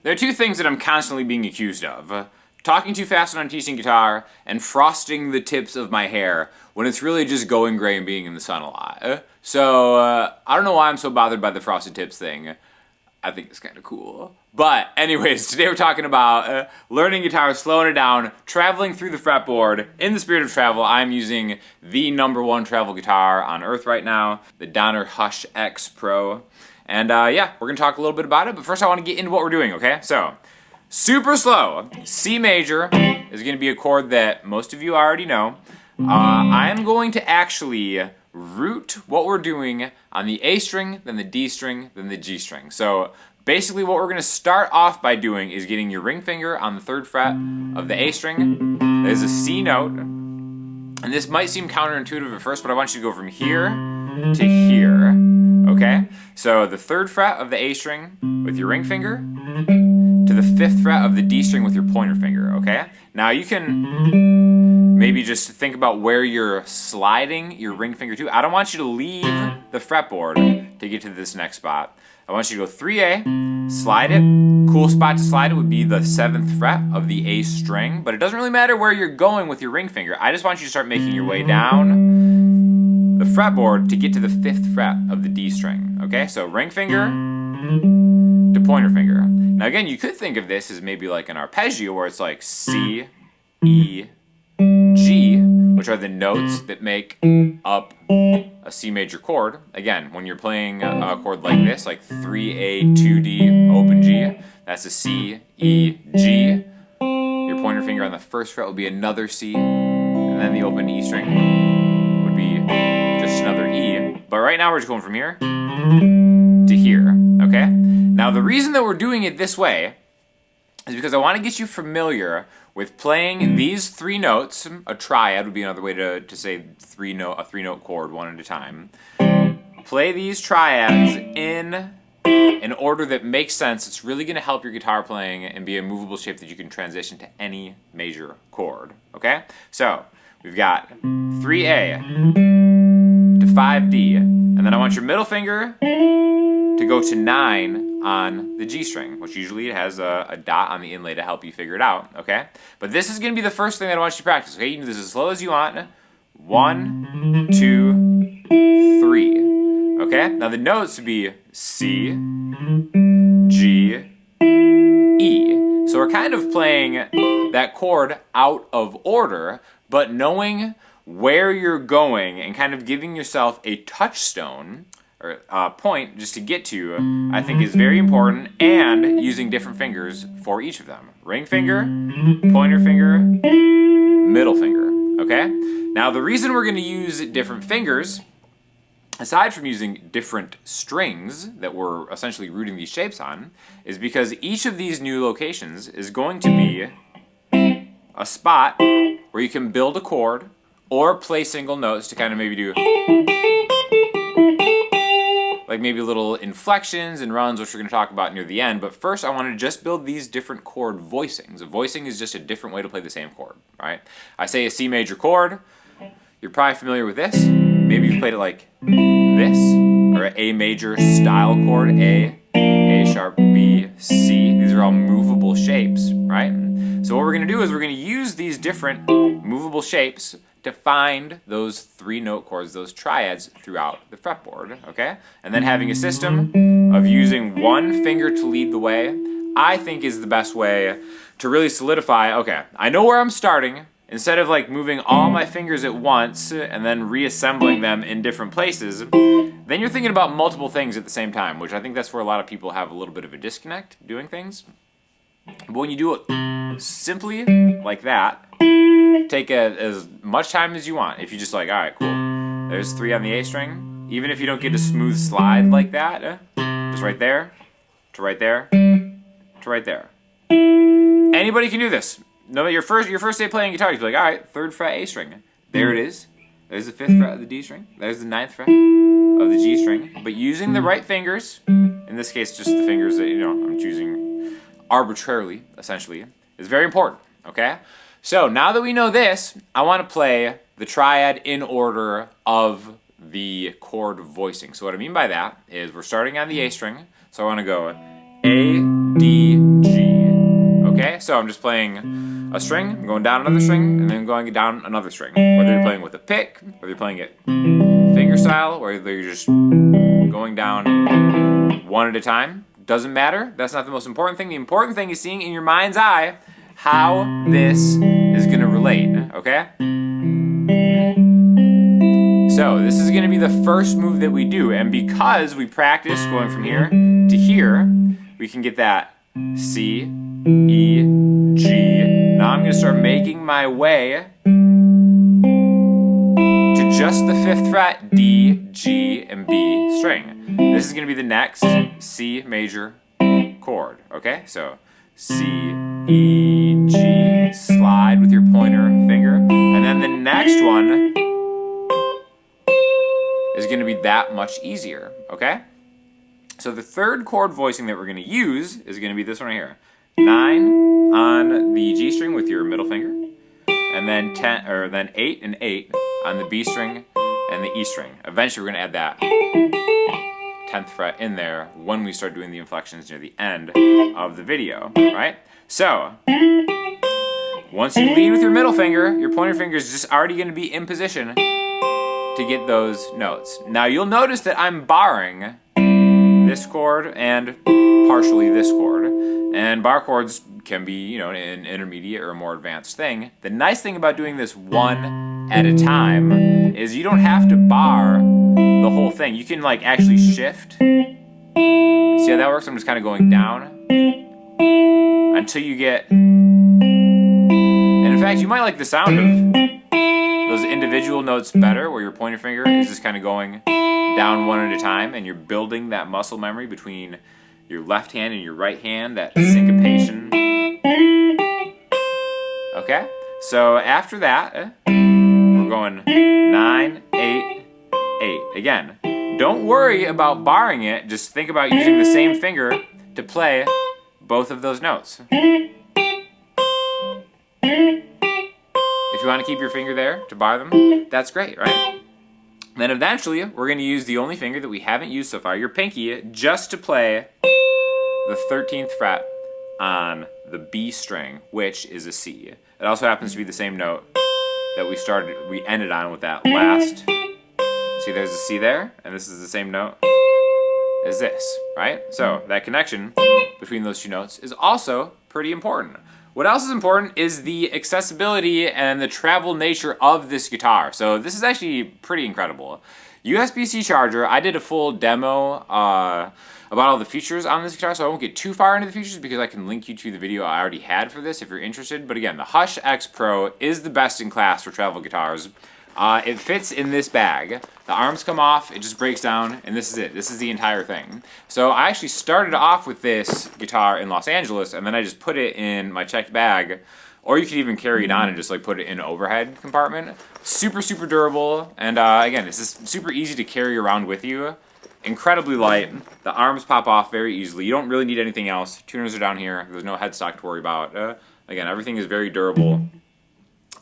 There are two things that I'm constantly being accused of. Talking too fast when I'm teaching guitar, and frosting the tips of my hair when it's really just going gray and being in the sun a lot. So, I don't know why I'm so bothered by the frosted tips thing. I think it's kind of cool. But anyways, today we're talking about learning guitar, slowing it down, traveling through the fretboard. In the spirit of travel, I'm using the #1 travel guitar on earth right now, the Donner Hush X Pro. And yeah, we're gonna talk a little bit about it, but first I wanna get into what we're doing, okay? So, super slow. C major is gonna be a chord that most of you already know. I'm going to actually root what we're doing on the A string, then the D string, then the G string. So basically what we're going to start off by doing is getting your ring finger on the 3rd fret of the A string. There's a C note. And this might seem counterintuitive at first, but I want you to go from here to here. Okay? So the 3rd fret of the A string with your ring finger to the 5th fret of the D string with your pointer finger. Okay? Now you can maybe just think about where you're sliding your ring finger to. I don't want you to leave the fretboard to get to this next spot. I want you to go 3A, slide it. Cool spot to slide it would be the 7th fret of the A string, but it doesn't really matter where you're going with your ring finger. I just want you to start making your way down the fretboard to get to the 5th fret of the D string. Okay, so ring finger to pointer finger. Now again, you could think of this as maybe like an arpeggio where it's like C, E, G, which are the notes that make up a C major chord. Again, when you're playing a chord like this, like 3A, 2D, open G, that's a C, E, G. Your pointer finger on the 1st fret will be another C, and then the open E string would be just another E. But right now we're just going from here to here, okay? Now the reason that we're doing it this way is because I want to get you familiar with playing these 3 notes. A triad would be another way to say a 3-note chord, one at a time. Play these triads in an order that makes sense. It's really going to help your guitar playing and be a movable shape that you can transition to any major chord. Okay? So, we've got 3A to 5D, and then I want your middle finger to go to 9 on the G string, which usually has a dot on the inlay to help you figure it out, okay? But this is going to be the first thing that I want you to practice, okay? You can do this as slow as you want. 1, 2, 3, okay? Now the notes would be C, G, E. So we're kind of playing that chord out of order, but knowing where you're going and kind of giving yourself a touchstone or point just to get to, I think is very important, and using different fingers for each of them. Ring finger, pointer finger, middle finger, okay? Now the reason we're gonna use different fingers, aside from using different strings that we're essentially rooting these shapes on, is because each of these new locations is going to be a spot where you can build a chord or play single notes to kind of maybe do like maybe little inflections and runs, which we're going to talk about near the end. But first, I want to just build these different chord voicings. A voicing is just a different way to play the same chord, right? I say a C major chord. You're probably familiar with this. Maybe you've played it like this, or an A major style chord, A sharp, B, C. These are all movable shapes, right? So what we're going to do is we're going to use these different movable shapes to find those 3-note chords, those triads throughout the fretboard, okay? And then having a system of using one finger to lead the way, I think is the best way to really solidify, okay, I know where I'm starting. Instead of like moving all my fingers at once and then reassembling them in different places, then you're thinking about multiple things at the same time, which I think that's where a lot of people have a little bit of a disconnect doing things. But when you do it simply like that, take as much time as you want. If you just like, all right, cool, there's 3 on the A string. Even if you don't get a smooth slide like that, just right there, to right there, to right there. Anybody can do this. No, your first day playing guitar, you be like, all right, 3rd fret A string. There it is. There's the 5th fret of the D string. There's the 9th fret of the G string. But using the right fingers, in this case, just the fingers that I'm choosing arbitrarily, essentially, is very important. Okay. So now that we know this, I want to play the triad in order of the chord voicing. So what I mean by that is we're starting on the A string. So I want to go A, D, G, okay? So I'm just playing a string, I'm going down another string, and then going down another string. Whether you're playing with a pick, whether you're playing it finger style, or whether you're just going down one at a time, doesn't matter. That's not the most important thing. The important thing is seeing in your mind's eye how this is going to relate, okay? So this is going to be the first move that we do, and because we practice going from here to here, we can get that C, E, G. Now I'm going to start making my way to just the 5th fret, D, G, and B string. This is going to be the next C major chord, okay? So C, E, G, slide with your pointer finger, and then the next one is going to be that much easier, okay? So the third chord voicing that we're going to use is going to be this one right here. 9 on the G string with your middle finger, and then 8 and 8 on the B string and the E string. Eventually we're going to add that 10th fret in there when we start doing the inflections near the end of the video, right? So once you lead with your middle finger, your pointer finger is just already going to be in position to get those notes. Now you'll notice that I'm barring this chord and partially this chord, and bar chords can be, you know, an intermediate or a more advanced thing. The nice thing about doing this one at a time is you don't have to bar the whole thing. You can like actually shift. See how that works? I'm just kind of going down until you get, and in fact you might like the sound of those individual notes better, where your pointer finger is just kind of going down one at a time, and you're building that muscle memory between your left hand and your right hand, that syncopation. Okay? So after that, we're going 9, 8, 8. Again, don't worry about barring it, just think about using the same finger to play both of those notes. If you want to keep your finger there to bar them, that's great, right? Then eventually, we're going to use the only finger that we haven't used so far, your pinky, just to play the 13th fret on the B string, which is a C. It also happens to be the same note that we ended on with that last. See, there's a C there, and this is the same note as this, right? So that connection between those two notes is also pretty important. What else is important is the accessibility and the travel nature of this guitar. So this is actually pretty incredible. USB-C charger, I did a full demo about all the features on this guitar, so I won't get too far into the features because I can link you to the video I already had for this if you're interested. But again, the Hush X Pro is the best in class for travel guitars. It fits in this bag. The arms come off, it just breaks down, and this is it. This is the entire thing. So I actually started off with this guitar in Los Angeles, and then I just put it in my checked bag, or you could even carry it on and just like put it in an overhead compartment. Super, super durable, and again, this is super easy to carry around with you. Incredibly light. The arms pop off very easily. You don't really need anything else. Tuners are down here. There's no headstock to worry about. Again, everything is very durable.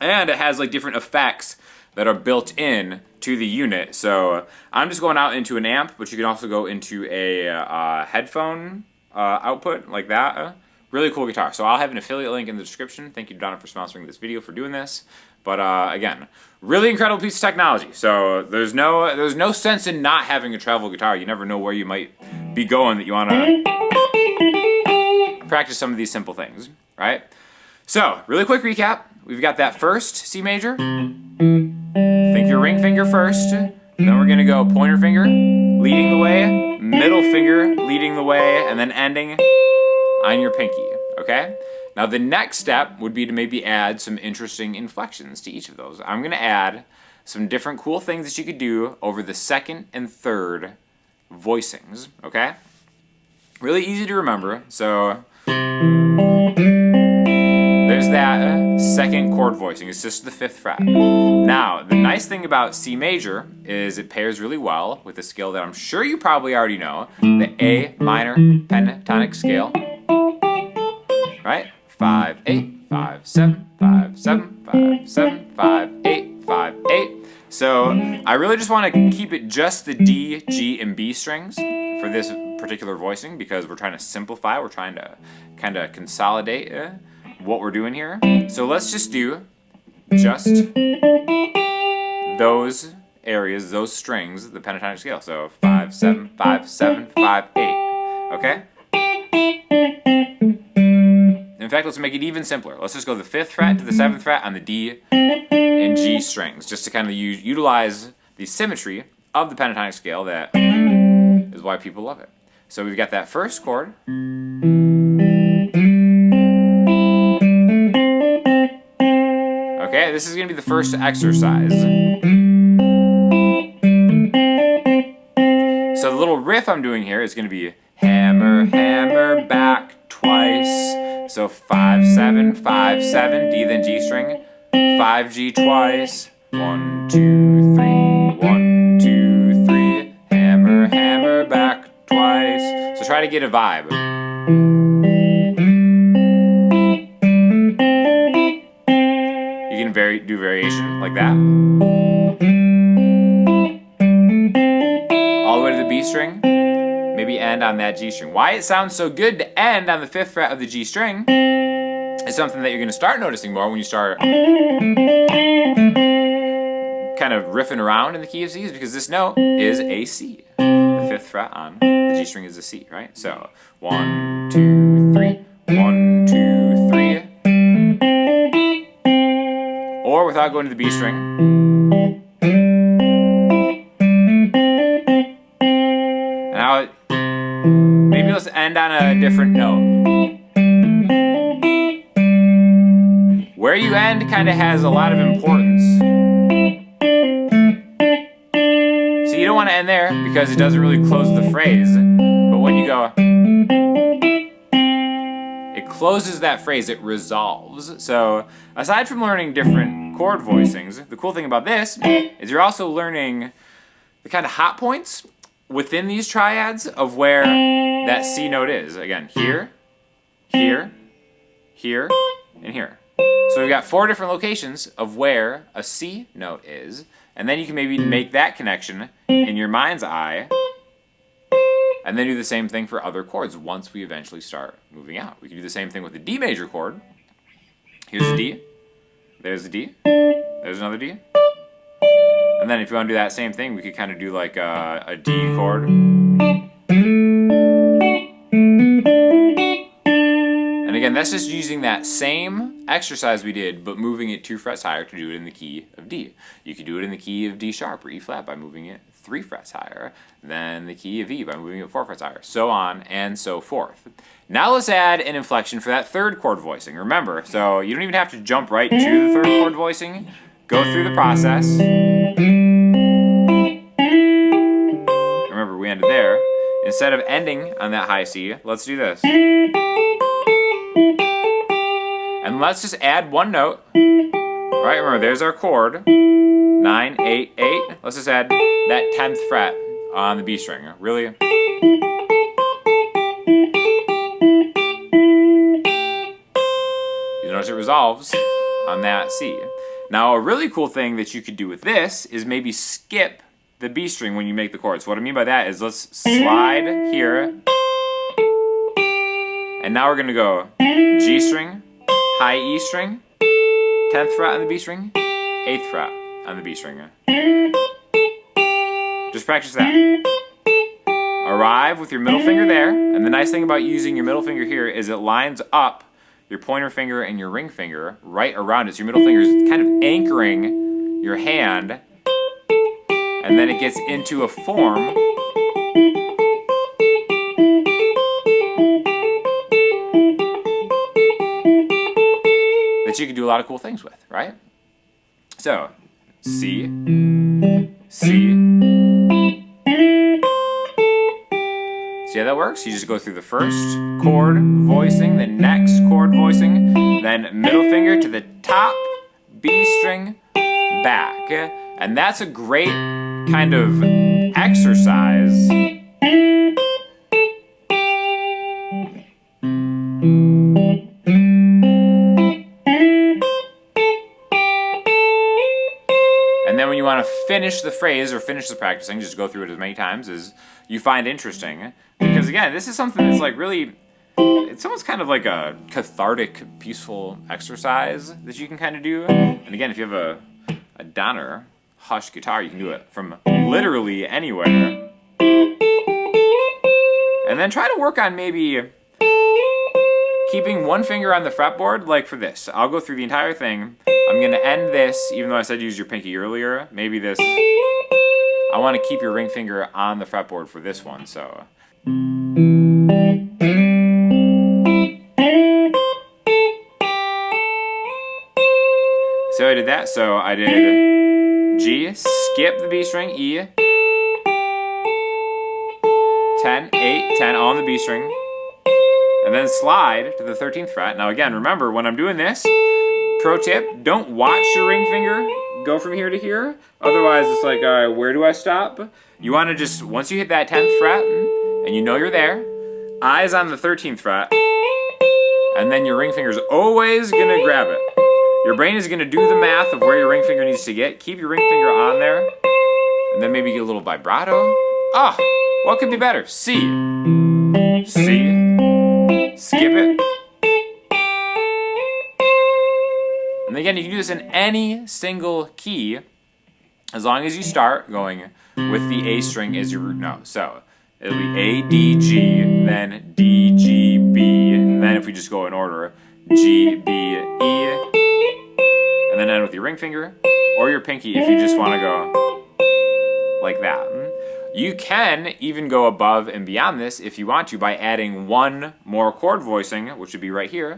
And it has like different effects that are built in to the unit. So I'm just going out into an amp, but you can also go into a headphone output like that. Really cool guitar. So I'll have an affiliate link in the description. Thank you, Donna, for sponsoring this video, for doing this. But again, really incredible piece of technology. So there's no sense in not having a travel guitar. You never know where you might be going that you want to practice some of these simple things, right? So really quick recap. We've got that first C major. Think your ring finger first. Then we're going to go pointer finger, leading the way, middle finger, leading the way, and then ending on your pinky, okay? Now the next step would be to maybe add some interesting inflections to each of those. I'm going to add some different cool things that you could do over the second and third voicings, okay? Really easy to remember, so there's that second chord voicing. It's just the 5th fret. Now, the nice thing about C major is it pairs really well with a scale that I'm sure you probably already know, the A minor pentatonic scale, right? 5, 8, 5, 7, 5, 7, 5, 7, 5, 8, 5, 8. So I really just want to keep it just the D, G, and B strings for this particular voicing because we're trying to simplify. We're trying to kind of consolidate what we're doing here. So let's just do just those areas, those strings, the pentatonic scale. So 5, 7, 5, 7, 5, 8. Okay? In fact, let's make it even simpler. Let's just go the 5th fret to the 7th fret on the D and G strings, just to kind of utilize the symmetry of the pentatonic scale. That is why people love it. So we've got that first chord. Okay, this is going to be the first exercise. So the little riff I'm doing here is going to be hammer, hammer, back twice. So 5, 7, 5, 7, D then G string, 5G twice, 1, 2, 3, 1, 2, 3, hammer, hammer, back twice. So try to get a vibe. You can do variation like that. All the way to the B string. Maybe end on that G string. Why it sounds so good to end on the 5th fret of the G string is something that you're going to start noticing more when you start kind of riffing around in the key of C's, because this note is a C. The 5th fret on the G string is a C, right? So 1, 2, 3, 1, 2, 3. Or without going to the B string. Now, maybe let's end on a different note. Where you end kind of has a lot of importance. So you don't want to end there because it doesn't really close the phrase. But when you go, it closes that phrase, it resolves. So aside from learning different chord voicings, the cool thing about this is you're also learning the kind of hot points within these triads of where that C note is. Again, here, here, here, and here. So we've got 4 different locations of where a C note is, and then you can maybe make that connection in your mind's eye, and then do the same thing for other chords once we eventually start moving out. We can do the same thing with the D major chord. Here's a D, there's a D, there's another D. And then if you want to do that same thing, we could kind of do like a D chord. And again, that's just using that same exercise we did, but moving it 2 frets higher to do it in the key of D. You could do it in the key of D sharp or E flat by moving it 3 frets higher, then the key of E by moving it 4 frets higher, so on and so forth. Now let's add an inflection for that 3rd chord voicing. Remember, so you don't even have to jump right to the 3rd chord voicing. Go through the process. Remember, we ended there. Instead of ending on that high C, let's do this. And let's just add 1 note. Right, remember, there's our chord. 9, 8, 8. Let's just add that 10th fret on the B string. Really. You notice it resolves on that C. Now, a really cool thing that you could do with this is maybe skip the B string when you make the chord. So what I mean by that is let's slide here. And now we're going to go G string, high E string, 10th fret on the B string, 8th fret on the B string. Just practice that. Arrive with your middle finger there. And the nice thing about using your middle finger here is it lines up your pointer finger and your ring finger right around it. So your middle finger is kind of anchoring your hand, and then it gets into a form that you can do a lot of cool things with, right? So, C, C. See how that works? You just go through the first chord voicing, the next chord voicing, then middle finger to the top, B string, back. And that's a great kind of exercise and then when you want to finish the phrase or finish the practicing, just go through it as many times as you find interesting. Because again, this is something that's like really, it's almost kind of like a cathartic, peaceful exercise that you can kind of do. And again, if you have a Donner Hush guitar, you can do it from literally anywhere. And then try to work on maybe keeping one finger on the fretboard, like for this. I'll go through the entire thing. I'm gonna end this, even though I said use your pinky earlier. Maybe this, I wanna keep your ring finger on the fretboard for this one, so. So I did that, so I did G, skip the B string, E, 10, 8, 10, all on the B string, and then slide to the 13th fret. Now again, remember, when I'm doing this, pro tip, don't watch your ring finger go from here to here. Otherwise, it's like, all right, where do I stop? You want to just, once you hit that 10th fret, and you know you're there, eyes on the 13th fret, and then your ring finger's always going to grab it. Your brain is going to do the math of where your ring finger needs to get. Keep your ring finger on there, and then maybe get a little vibrato. Ah, what could be better? C. C. Skip it. And again, you can do this in any single key as long as you start going with the A string as your root note. So it'll be A, D, G, then D, G, B, and then if we just go in order, G, B, E, and then end with your ring finger or your pinky if you just want to go like that. You can even go above and beyond this if you want to by adding one more chord voicing, which would be right here.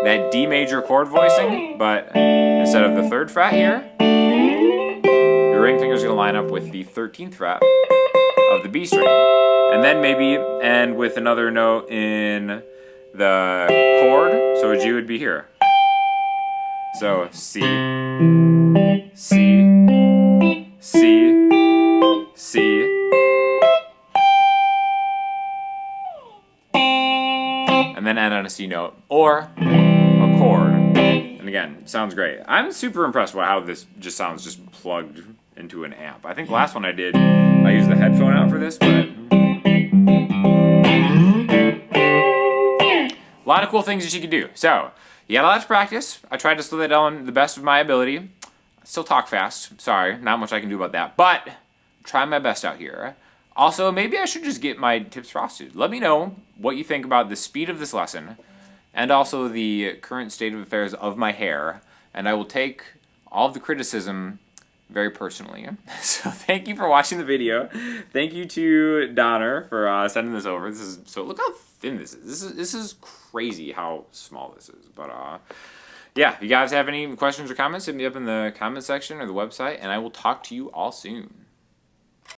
That D major chord voicing, but instead of the 3rd fret here, your ring finger is going to line up with the 13th fret of the B string. And then maybe end with another note in the chord, so a G would be here. So C, C, C, C, and then end on a C note, or a chord. And again, it sounds great. I'm super impressed by how this just sounds just plugged into an amp. I think the last one I did, I used the headphone out for this, but a lot of cool things that you can do. So, you got a lot to practice. I tried to slow that down the best of my ability. I still talk fast. Sorry, not much I can do about that. But, try my best out here. Also, maybe I should just get my tips frosted. Let me know what you think about the speed of this lesson and also the current state of affairs of my hair. And I will take all of the criticism very personally. So thank you for watching the video. Thank you to Donner for sending this over. This is, so look how thin this is. This is crazy how small this is. But yeah, if you guys have any questions or comments, hit me up in the comment section or the website, and I will talk to you all soon.